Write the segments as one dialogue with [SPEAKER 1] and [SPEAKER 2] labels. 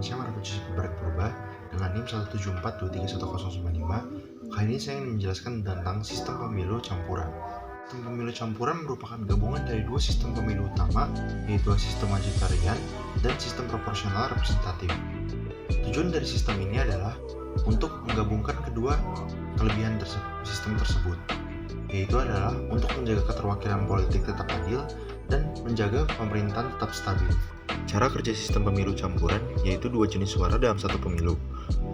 [SPEAKER 1] Saya Markus Purba dengan NIM 174231095. Kali ini saya ingin menjelaskan tentang sistem pemilu campuran. Sistem pemilu campuran merupakan gabungan dari dua sistem pemilu utama, yaitu sistem majoritarian dan sistem proporsional representatif. Tujuan dari sistem ini adalah untuk menggabungkan kedua kelebihan sistem tersebut, yaitu adalah untuk menjaga keterwakilan politik tetap adil dan menjaga pemerintahan tetap stabil. Cara kerja sistem pemilu campuran yaitu dua jenis suara dalam satu pemilu.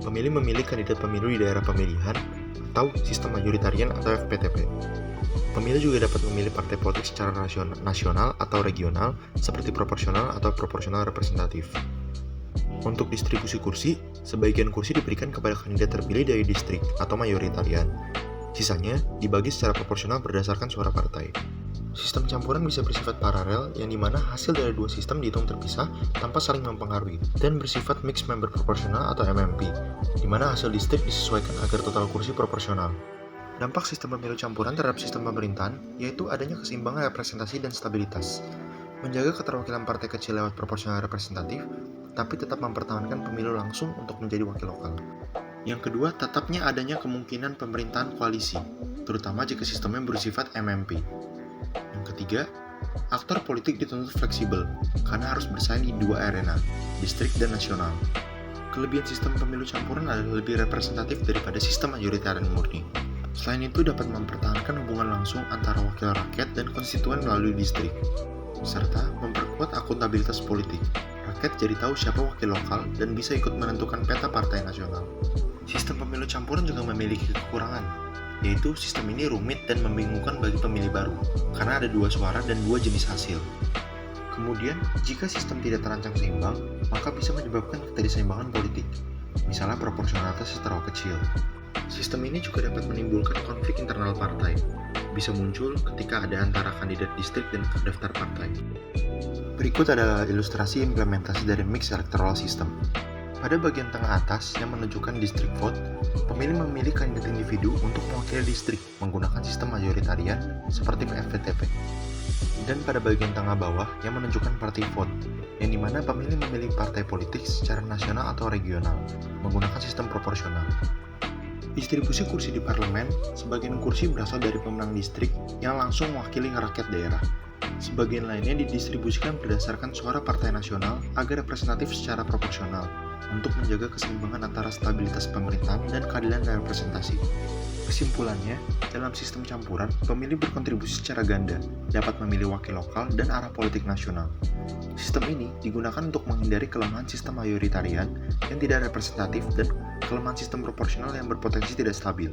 [SPEAKER 1] Pemilih memilih kandidat pemilu di daerah pemilihan atau sistem majoritarian atau FPTP. Pemilih juga dapat memilih partai politik secara nasional atau regional seperti proporsional atau proporsional representatif. Untuk distribusi kursi, sebagian kursi diberikan kepada kandidat terpilih dari distrik atau majoritarian. Sisanya dibagi secara proporsional berdasarkan suara partai. Sistem campuran bisa bersifat paralel, yang dimana hasil dari dua sistem dihitung terpisah tanpa saling mempengaruhi, dan bersifat mixed member proporsional atau MMP, dimana hasil distrik disesuaikan agar total kursi proporsional. Dampak sistem pemilu campuran terhadap sistem pemerintahan yaitu adanya keseimbangan representasi dan stabilitas, menjaga keterwakilan partai kecil lewat proporsional representatif, tapi tetap mempertahankan pemilu langsung untuk menjadi wakil lokal. Yang kedua, tetapnya adanya kemungkinan pemerintahan koalisi, terutama jika sistemnya bersifat MMP. Yang ketiga, aktor politik dituntut fleksibel karena harus bersaing di dua arena, distrik dan nasional. Kelebihan sistem pemilu campuran adalah lebih representatif daripada sistem majoritarian murni. Selain itu, dapat mempertahankan hubungan langsung antara wakil rakyat dan konstituen melalui distrik, serta memperkuat akuntabilitas politik. Rakyat jadi tahu siapa wakil lokal dan bisa ikut menentukan peta partai nasional. Sistem pemilu campuran juga memiliki kekurangan, yaitu sistem ini rumit dan membingungkan bagi pemilih baru, karena ada dua suara dan dua jenis hasil. Kemudian, jika sistem tidak terancang seimbang, maka bisa menyebabkan ketidakseimbangan politik, misalnya proporsionalitas terlalu kecil. Sistem ini juga dapat menimbulkan konflik internal partai, bisa muncul ketika ada antara kandidat distrik dan daftar partai. Berikut adalah ilustrasi implementasi dari mixed electoral system. Pada bagian tengah atas yang menunjukkan district vote, pemilih memilih kandidat individu untuk mewakili distrik menggunakan sistem majoritarian seperti FPTP. Dan pada bagian tengah bawah yang menunjukkan party vote, yang dimana pemilih memilih partai politik secara nasional atau regional menggunakan sistem proporsional. Distribusi kursi di parlemen, sebagian kursi berasal dari pemenang distrik yang langsung mewakili rakyat daerah. Sebagian lainnya didistribusikan berdasarkan suara partai nasional agar representatif secara proporsional, untuk menjaga keseimbangan antara stabilitas pemerintahan dan keadilan representasi. Kesimpulannya, dalam sistem campuran, pemilih berkontribusi secara ganda, dapat memilih wakil lokal dan arah politik nasional. Sistem ini digunakan untuk menghindari kelemahan sistem majoritarian yang tidak representatif dan kelemahan sistem proporsional yang berpotensi tidak stabil.